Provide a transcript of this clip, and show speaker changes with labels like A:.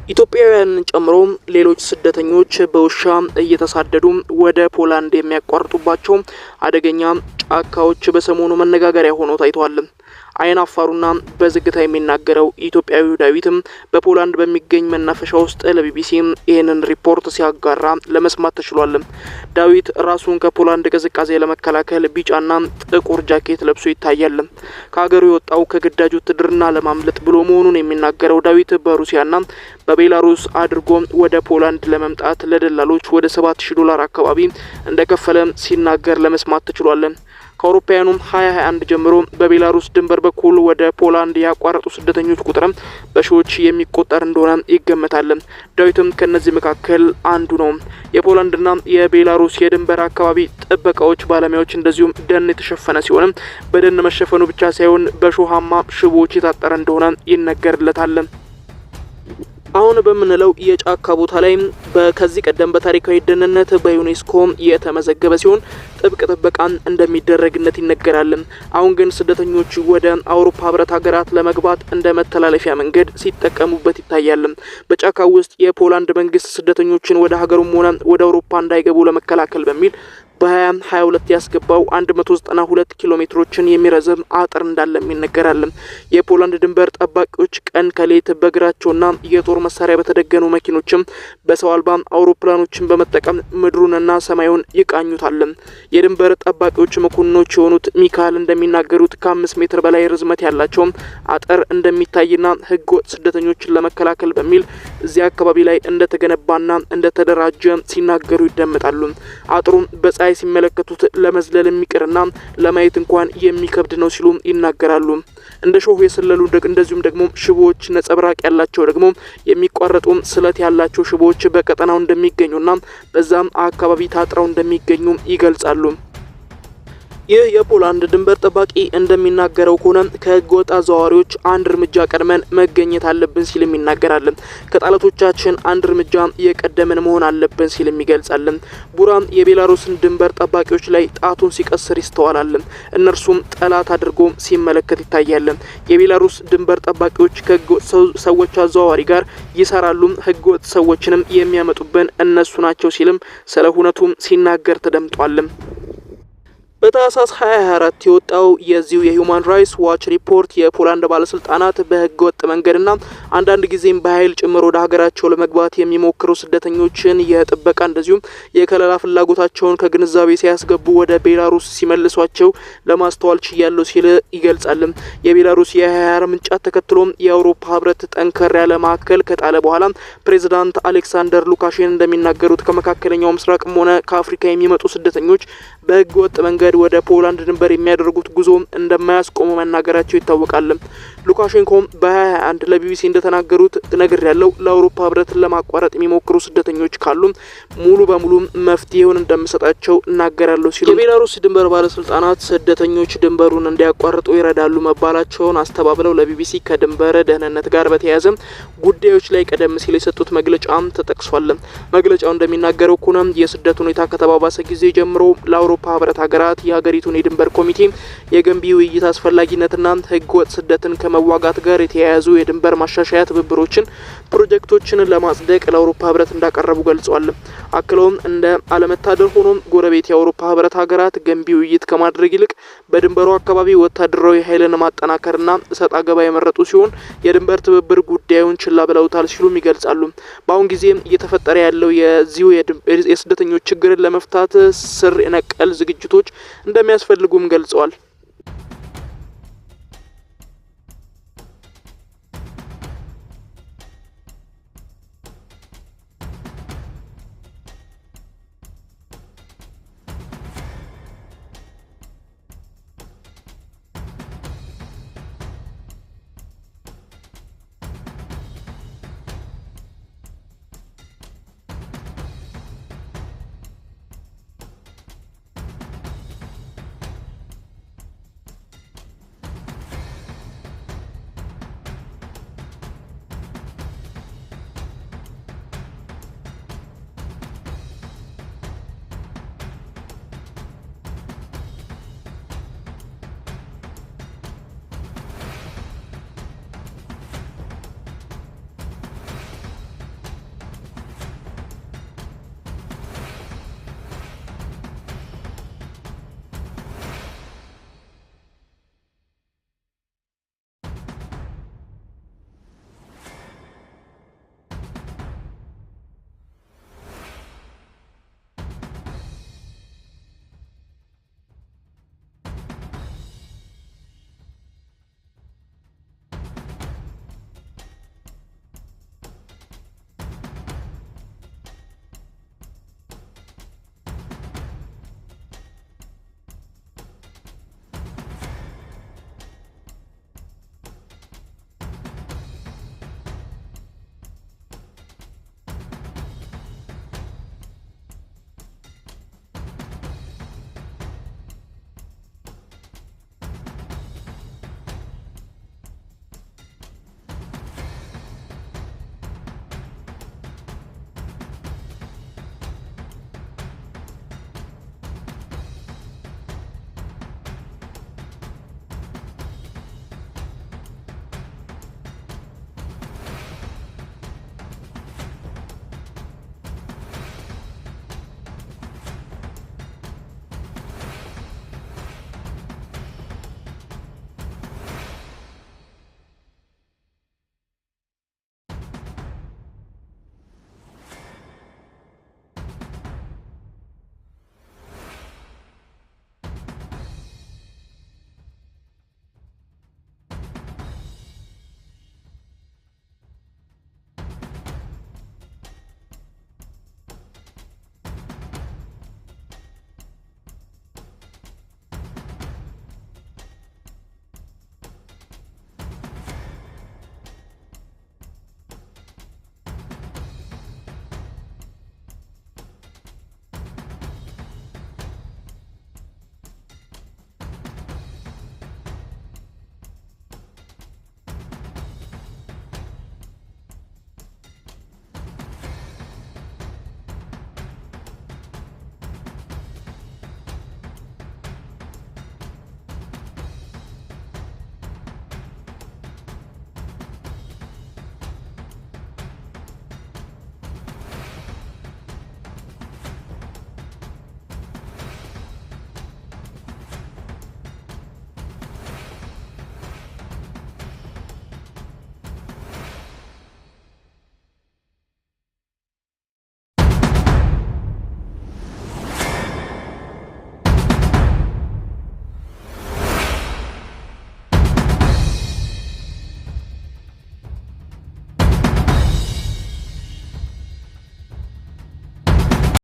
A: ኢትዮጵያውያን ጨምሮ ሌሎች ስደተኞች በውሻ እየተሳደዱ ወደ ፖላንድ የሚያቋርጡባቸው አደገኛ ጫካዎች በሰሞኑ መነጋገሪያ ሆነው ታይተዋል። አይን አፋሩና በዝግታ የሚናገረው ኢትዮጵያዊው ዳዊትም በፖላንድ በሚገኝ መናፈሻ ውስጥ ለቢቢሲ ይህንን ሪፖርት ሲያጋራ ለመስማት ተችሏል። ዳዊት ራሱን ከፖላንድ ቅዝቃዜ ለመከላከል ቢጫና ጥቁር ጃኬት ለብሶ ይታያል። ከሀገሩ የወጣው ከግዳጅ ውትድርና ለማምለጥ ብሎ መሆኑን የሚናገረው ዳዊት በሩሲያና በቤላሩስ አድርጎ ወደ ፖላንድ ለመምጣት ለደላሎች ወደ $7000 አካባቢ እንደከፈለ ሲናገር ለመስማት ተችሏል። ከአውሮፓውያኑ 2021 ጀምሮ በቤላሩስ ድንበር በኩል ወደ ፖላንድ ያቋረጡ ስደተኞች ቁጥር በሺዎች የሚቆጠር እንደሆነ ይገመታል። ዳዊትም ከነዚህ መካከል አንዱ ነው። የፖላንድና የቤላሩስ የድንበር አካባቢ ጥበቃዎች ባለሙያዎች እንደዚሁም ደን የተሸፈነ ሲሆን በደን መሸፈኑ ብቻ ሳይሆን በሾሃማ ሽቦዎች የታጠረ እንደሆነ ይነገርለታል። አሁን በምንለው የጫካ ቦታ ላይ ከዚህ ቀደም በታሪካዊ ደህንነት በዩኔስኮ የተመዘገበ ሲሆን ጥብቅ ጥበቃ እንደሚደረግለት ይነገራል። አሁን ግን ስደተኞች ወደ አውሮፓ ህብረት ሀገራት ለመግባት እንደ መተላለፊያ መንገድ ሲጠቀሙበት ይታያል። በጫካው ውስጥ የፖላንድ መንግስት ስደተኞችን ወደ ሀገሩም ሆነ ወደ አውሮፓ እንዳይገቡ ለመከላከል በሚል በ2022 ያስገባው 192 ኪሎ ሜትሮችን የሚረዝም አጥር እንዳለም ይነገራል። የፖላንድ ድንበር ጠባቂዎች ቀን ከሌት በእግራቸውና የጦር መሳሪያ በተደገኑ መኪኖችም በሰው አልባ አውሮፕላኖችን በመጠቀም ምድሩንና ሰማዩን ይቃኙታል። የድንበር ጠባቂዎች መኮንኖች የሆኑት ሚካኤል እንደሚናገሩት ከ5 ሜትር በላይ ርዝመት ያላቸው አጥር እንደሚታይና ህገወጥ ስደተኞችን ለመከላከል በሚል እዚያ አካባቢ ላይ እንደተገነባና እንደተደራጀ ሲናገሩ ይደመጣሉ። አጥሩ በፀሐይ ሲመለከቱት ለመዝለል የሚቀርና ለማየት እንኳን የሚከብድ ነው ሲሉ ይናገራሉ። እንደ ሾህ የሰለሉ እንደዚሁም ደግሞ ሽቦዎች ነጸብራቅ ያላቸው ደግሞ የሚቋረጡ ስለት ያላቸው ሽቦዎች በቀጠናው እንደሚገኙና በዛም አካባቢ ታጥረው እንደሚገኙ ይገልጻሉ። ይህ የፖላንድ ድንበር ጠባቂ እንደሚናገረው ከሆነ ከህገወጥ አዘዋዋሪዎች አንድ እርምጃ ቀድመን መገኘት አለብን ሲልም ይናገራል። ከጠላቶቻችን አንድ እርምጃ የቀደመን መሆን አለብን ሲልም ይገልጻል። ቡራ የቤላሩስን ድንበር ጠባቂዎች ላይ ጣቱን ሲቀስር ይስተዋላል። እነርሱም ጠላት አድርጎ ሲመለከት ይታያል። የቤላሩስ ድንበር ጠባቂዎች ከህገወጥ ሰዎች አዘዋዋሪ ጋር ይሰራሉ፣ ህገወጥ ሰዎችንም የሚያመጡብን እነሱ ናቸው ሲልም ስለ ሁነቱም ሲናገር ተደምጧል። በታህሳስ 2024 የወጣው የዚሁ የሂውማን ራይትስ ዋች ሪፖርት የፖላንድ ባለስልጣናት በህገወጥ መንገድና አንዳንድ ጊዜም በኃይል ጭምር ወደ ሀገራቸው ለመግባት የሚሞክሩ ስደተኞችን የጥበቃ እንደዚሁም የከለላ ፍላጎታቸውን ከግንዛቤ ሲያስገቡ ወደ ቤላሩስ ሲመልሷቸው ለማስተዋል ችያለሁ ሲል ይገልጻል። የቤላሩስ የ2024 ምንጫት ተከትሎም የአውሮፓ ህብረት ጠንከር ያለ ማዕቀብ ከጣለ በኋላ ፕሬዝዳንት አሌክሳንደር ሉካሼንኮ እንደሚናገሩት ከመካከለኛው ምስራቅም ሆነ ከአፍሪካ የሚመጡ ስደተኞች በህገወጥ መንገድ ወደ ፖላንድ ድንበር የሚያደርጉት ጉዞ እንደማያስቆሙ መናገራቸው ይታወቃል። ሉካሼንኮ በ2021 ለቢቢሲ እንደተናገሩት ነገር ያለው ለአውሮፓ ህብረት ለማቋረጥ የሚሞክሩ ስደተኞች ካሉ ሙሉ በሙሉ መፍትሄውን እንደምሰጣቸው እናገራለሁ ሲሉ የቤላሩስ ድንበር ባለስልጣናት ስደተኞች ድንበሩን እንዲያቋርጡ ይረዳሉ መባላቸውን አስተባብለው ለቢቢሲ ከድንበር ደህንነት ጋር በተያያዘ ጉዳዮች ላይ ቀደም ሲል የሰጡት መግለጫም ተጠቅሷል። መግለጫው እንደሚናገረው ከሆነ የስደት ሁኔታ ከተባባሰ ጊዜ ጀምሮ ለአውሮፓ ህብረት ሀገራት የሀገሪቱን የድንበር ኮሚቴ የገንቢ ውይይት አስፈላጊነትና ህገወጥ ስደትን ከመዋጋት ጋር የተያያዙ የድንበር ማሻሻያ ትብብሮችን ፕሮጀክቶችን ለማጽደቅ ለአውሮፓ ህብረት እንዳቀረቡ ገልጸዋል። አክለውም እንደ አለመታደል ሆኖ ጎረቤት የአውሮፓ ህብረት ሀገራት ገንቢ ውይይት ከማድረግ ይልቅ በድንበሩ አካባቢ ወታደራዊ ኃይልን ማጠናከርና ሰጣ ገባ የመረጡ ሲሆን የድንበር ትብብር ጉዳዩን ችላ ብለውታል ሲሉም ይገልጻሉ። በአሁን ጊዜ እየተፈጠረ ያለው የዚሁ የስደተኞች ችግርን ለመፍታት ስር የነቀል ዝግጅቶች እንደሚያስፈልጉም ገልጸዋል።